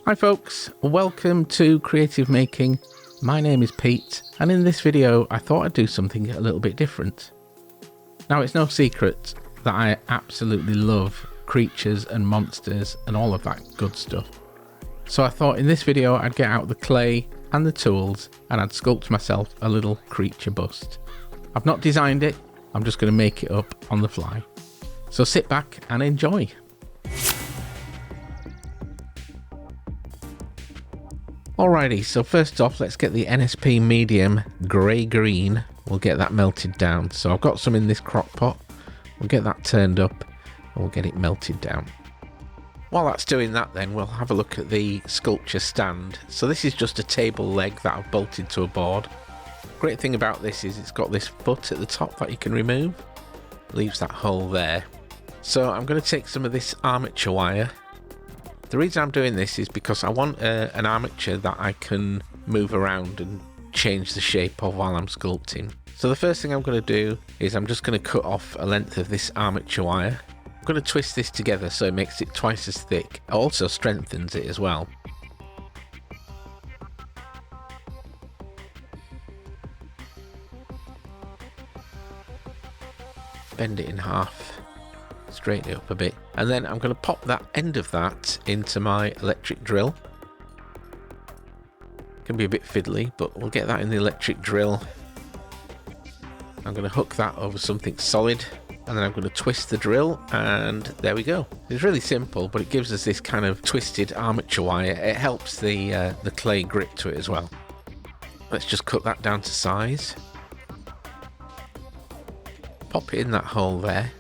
Hi folks, welcome to Creative Making. My name is Pete, and in this video I thought I'd do something a little bit different. Now, it's no secret that I absolutely love creatures and monsters and all of that good stuff. So I thought in this video I'd get out the clay and the tools and I'd sculpt myself a little creature bust. I've not designed it, I'm just going to make it up on the fly. So sit back and enjoy. Alrighty, so first off, let's get the NSP medium grey-green. We'll get that melted down. So I've got some in this crock pot. We'll get that turned up and we'll get it melted down. While that's doing that then, we'll have a look at the sculpture stand. So this is just a table leg that I've bolted to a board. Great thing about this is it's got this foot at the top that you can remove. Leaves that hole there. So I'm going to take some of this armature wire. The reason I'm doing this is because I want an armature that I can move around and change the shape of while I'm sculpting. So the first thing I'm going to do is I'm just going to cut off a length of this armature wire. I'm going to twist this together so it makes it twice as thick. It also strengthens it as well. Bend it in half. Straighten it up a bit, and then I'm going to pop that end of that into my electric drill. Can be a bit fiddly, but we'll get that in the electric drill. I'm going to hook that over something solid, and then I'm going to twist the drill, and there we go. It's really simple, but it gives us this kind of twisted armature wire. It helps the clay grip to it as well. Let's just cut that down to size. Pop it in that hole there.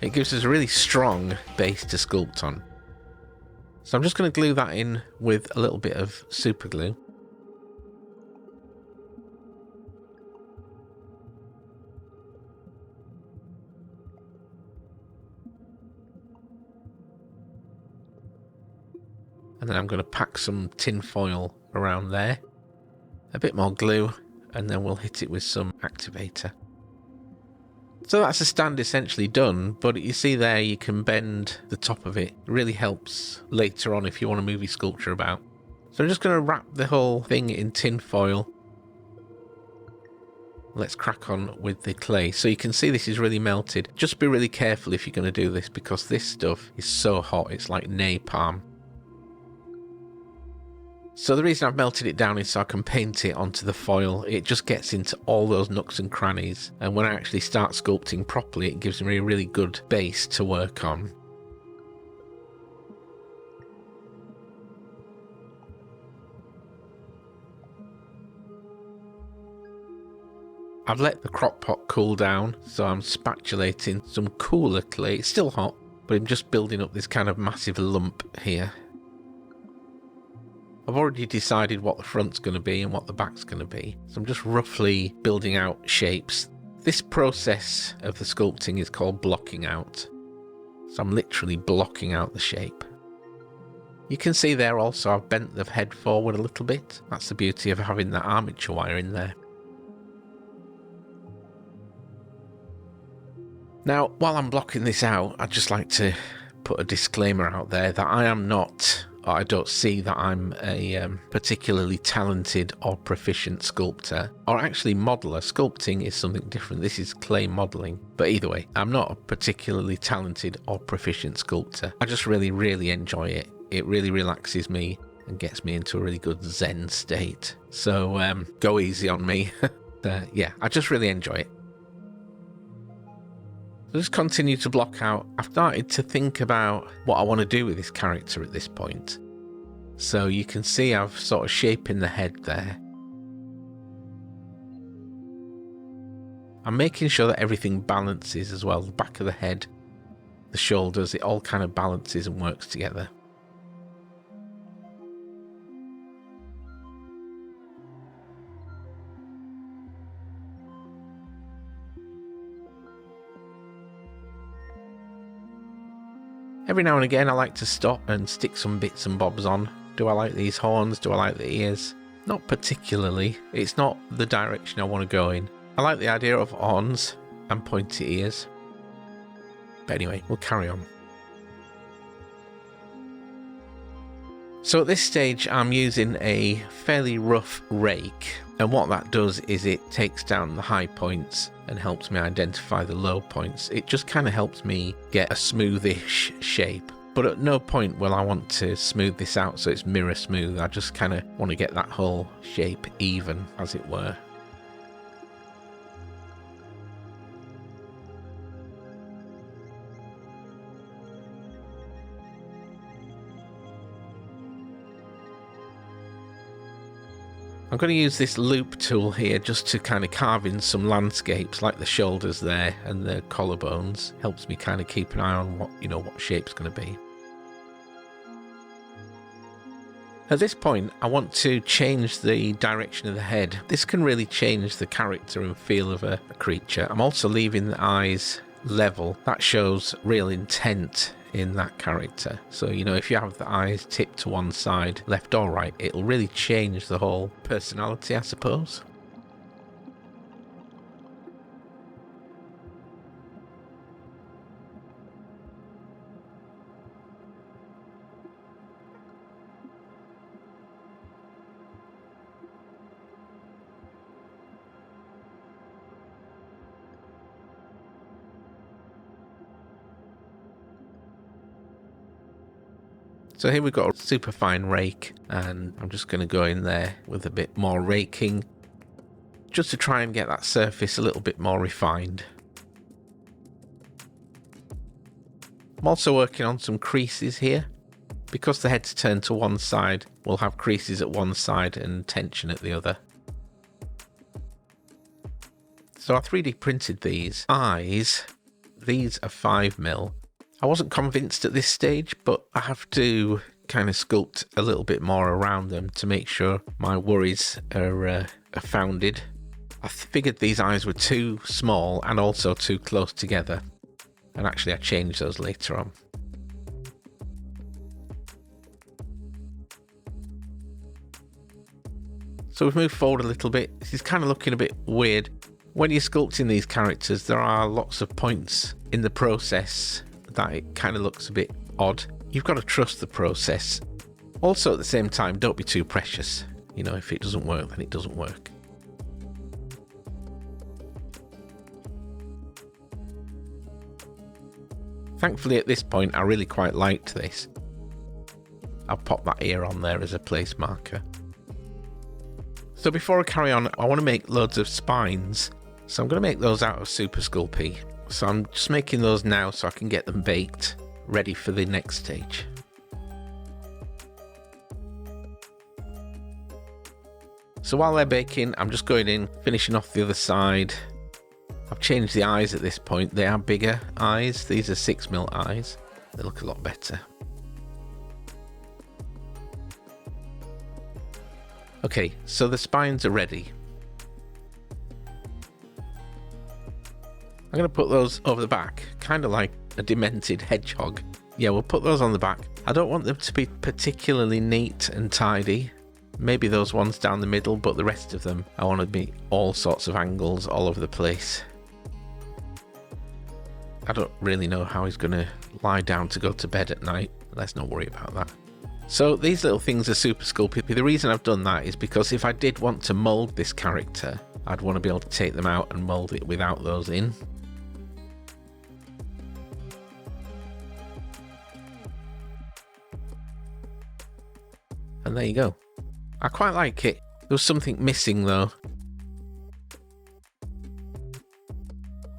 It gives us a really strong base to sculpt on. So I'm just going to glue that in with a little bit of super glue. And then I'm going to pack some tin foil around there. A bit more glue, and then we'll hit it with some activator. So that's the stand essentially done, but you see there you can bend the top of it. It really helps later on if you want to move your sculpture about. So I'm just going to wrap the whole thing in tin foil. Let's crack on with the clay. So you can see this is really melted. Just be really careful if you're going to do this because this stuff is so hot, it's like napalm. So the reason I've melted it down is so I can paint it onto the foil. It just gets into all those nooks and crannies. And when I actually start sculpting properly, it gives me a really good base to work on. I've let the crock pot cool down, so I'm spatulating some cooler clay. It's still hot, but I'm just building up this kind of massive lump here. I've already decided what the front's going to be and what the back's going to be, so I'm just roughly building out shapes. This process of the sculpting is called blocking out, so I'm literally blocking out the shape. You can see there also I've bent the head forward a little bit. That's the beauty of having that armature wire in there. Now, while I'm blocking this out, I'd just like to put a disclaimer out there that I am not, or I don't see that I'm a particularly talented or proficient sculptor, or actually modeler. Sculpting is something different. This is clay modeling. But either way, I'm not a particularly talented or proficient sculptor. I just really, really enjoy it. It really relaxes me and gets me into a really good zen state. So go easy on me. Yeah, I just really enjoy it. So just continue to block out. I've started to think about what I want to do with this character at this point. So you can see I've sort of shaping the head there. I'm making sure that everything balances as well. The back of the head, the shoulders, it all kind of balances and works together. Every now and again I like to stop and stick some bits and bobs on. Do I like these horns? Do I like the ears? Not particularly. It's not the direction I want to go in. I like the idea of horns and pointy ears. But anyway, we'll carry on. So at this stage I'm using a fairly rough rake, and what that does is it takes down the high points and helps me identify the low points. It just kind of helps me get a smoothish shape, but at no point will I want to smooth this out so it's mirror smooth. I just kind of want to get that whole shape even, as it were. I'm going to use this loop tool here just to kind of carve in some landscapes like the shoulders there and the collarbones. Helps me kind of keep an eye on what shape's going to be. At this point, I want to change the direction of the head. This can really change the character and feel of a creature. I'm also leaving the eyes level. That shows real intent in that character. So, if you have the eyes tipped to one side, left or right, it'll really change the whole personality, I suppose. So here we've got a super fine rake, and I'm just going to go in there with a bit more raking just to try and get that surface a little bit more refined. I'm also working on some creases here. Because the head's turned to one side, we'll have creases at one side and tension at the other. So I 3D printed these eyes. These are 5mm. I wasn't convinced at this stage, but I have to kind of sculpt a little bit more around them to make sure my worries are founded. I figured these eyes were too small and also too close together, and actually I changed those later on. So we've moved forward a little bit. This is kind of looking a bit weird. When you're sculpting these characters, there are lots of points in the process that it kind of looks a bit odd. You've got to trust the process. Also at the same time, don't be too precious. If it doesn't work, then it doesn't work. Thankfully at this point I really quite liked this. I'll pop that ear on there as a place marker. So before I carry on, I want to make loads of spines. So I'm going to make those out of Super Sculpey. So I'm just making those now so I can get them baked, ready for the next stage. So while they're baking, I'm just going in, finishing off the other side. I've changed the eyes at this point. They are bigger eyes. These are 6mm eyes. They look a lot better. Okay, so the spines are ready. I'm going to put those over the back, kind of like a demented hedgehog. Yeah, we'll put those on the back. I don't want them to be particularly neat and tidy. Maybe those ones down the middle, but the rest of them, I want to be all sorts of angles all over the place. I don't really know how he's going to lie down to go to bed at night. Let's not worry about that. So these little things are Super Sculpey. The reason I've done that is because if I did want to mould this character, I'd want to be able to take them out and mould it without those in. And there you go. I quite like it. There was something missing though.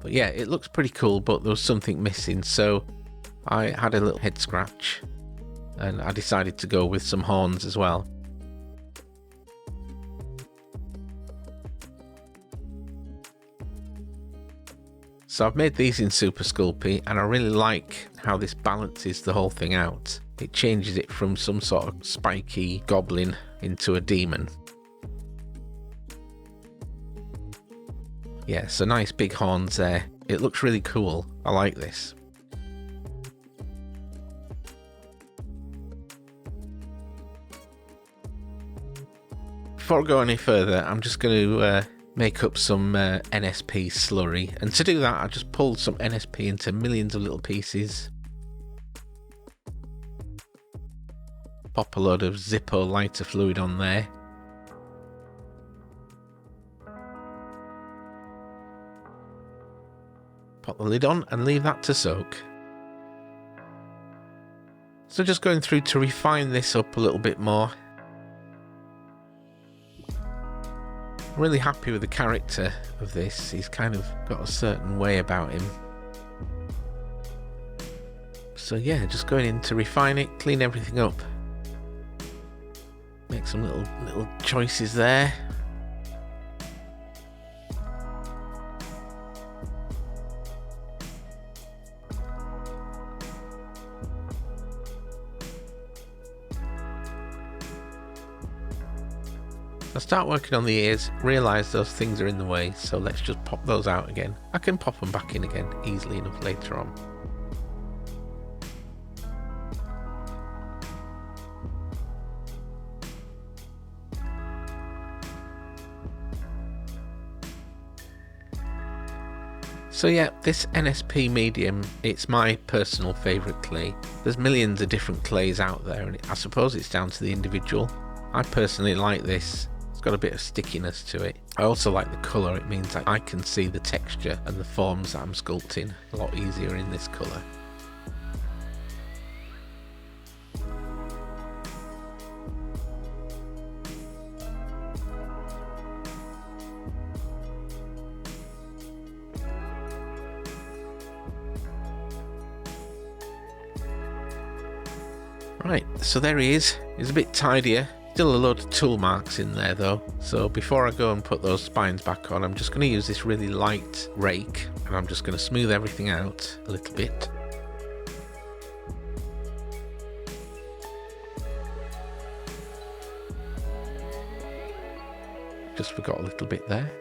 But yeah, it looks pretty cool, but there was something missing. So I had a little head scratch and I decided to go with some horns as well. So I've made these in Super Sculpey and I really like how this balances the whole thing out. It changes it from some sort of spiky goblin into a demon. Yeah, so nice big horns there. It looks really cool. I like this. before I go any further, I'm just going to make up some NSP slurry, and to do that I just pulled some NSP into millions of little pieces. Pop a load of Zippo lighter fluid on there. Pop the lid on and leave that to soak. So just going through to refine this up a little bit more. I'm really happy with the character of this. He's kind of got a certain way about him. So yeah, just going in to refine it, clean everything up. Make some little choices there. I start working on the ears, realise those things are in the way, so let's just pop those out again. I can pop them back in again easily enough later on. So yeah, this NSP medium, it's my personal favourite clay. There's millions of different clays out there, and I suppose it's down to the individual. I personally like this. It's got a bit of stickiness to it. I also like the colour. It means that I can see the texture and the forms that I'm sculpting a lot easier in this colour. Right, so there he is. He's a bit tidier. Still a load of tool marks in there though. So before I go and put those spines back on, I'm just going to use this really light rake and I'm just going to smooth everything out a little bit. Just forgot a little bit there.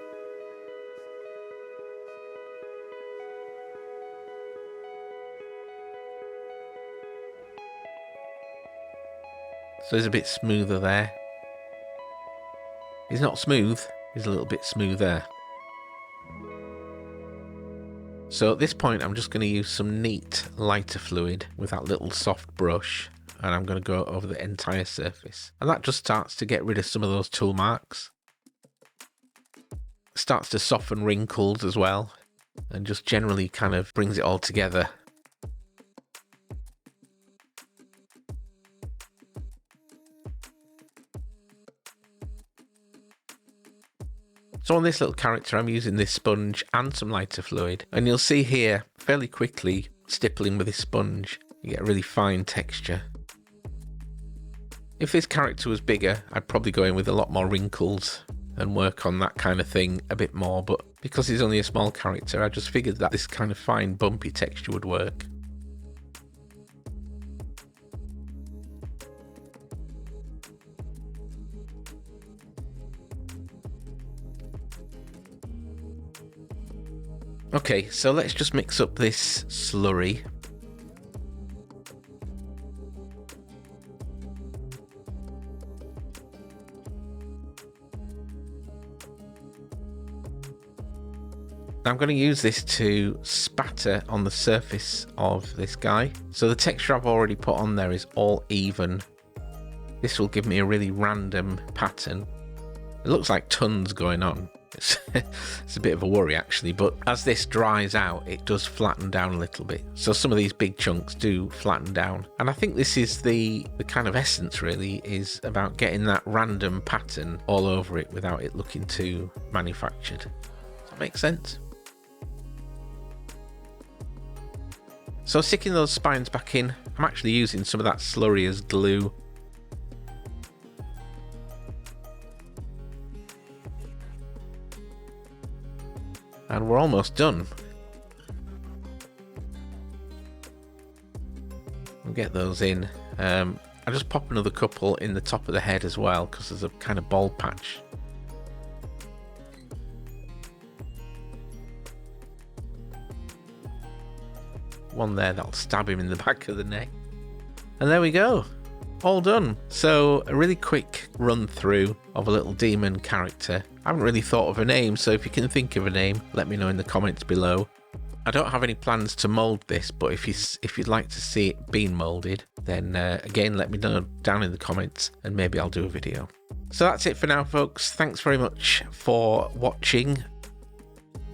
So he's a bit smoother there. He's not smooth, he's a little bit smoother. So at this point I'm just going to use some neat lighter fluid with that little soft brush, and I'm going to go over the entire surface. And that just starts to get rid of some of those tool marks. Starts to soften wrinkles as well, and just generally kind of brings it all together. So on this little character I'm using this sponge and some lighter fluid, and you'll see here fairly quickly stippling with this sponge you get a really fine texture. If this character was bigger I'd probably go in with a lot more wrinkles and work on that kind of thing a bit more, but because he's only a small character I just figured that this kind of fine bumpy texture would work. Okay, so let's just mix up this slurry. I'm going to use this to spatter on the surface of this guy. So the texture I've already put on there is all even. This will give me a really random pattern. It looks like tons going on. It's a bit of a worry actually, but as this dries out it does flatten down a little bit. So some of these big chunks do flatten down, and I think this is the kind of essence really, is about getting that random pattern all over it without it looking too manufactured. Does that make sense? So sticking those spines back in, I'm actually using some of that slurry as glue. And we're almost done. We'll get those in. I just pop another couple in the top of the head as well, because there's a kind of bald patch. One there that'll stab him in the back of the neck. And there we go. all done. So a really quick run through of a little demon character. I haven't really thought of a name, so if you can think of a name, let me know in the comments below. I don't have any plans to mould this, but if you'd like to see it being moulded, then again, let me know down in the comments and maybe I'll do a video. So that's it for now, folks. Thanks very much for watching.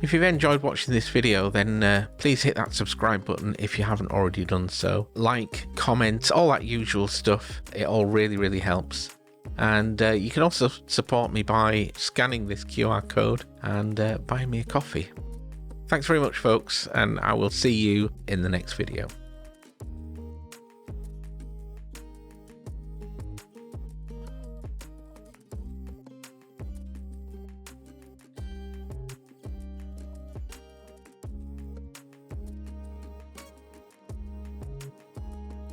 If you've enjoyed watching this video, then please hit that subscribe button if you haven't already done so. Like, comment, all that usual stuff. It all really helps. And you can also support me by scanning this QR code and buying me a coffee. Thanks very much, folks, and I will see you in the next video.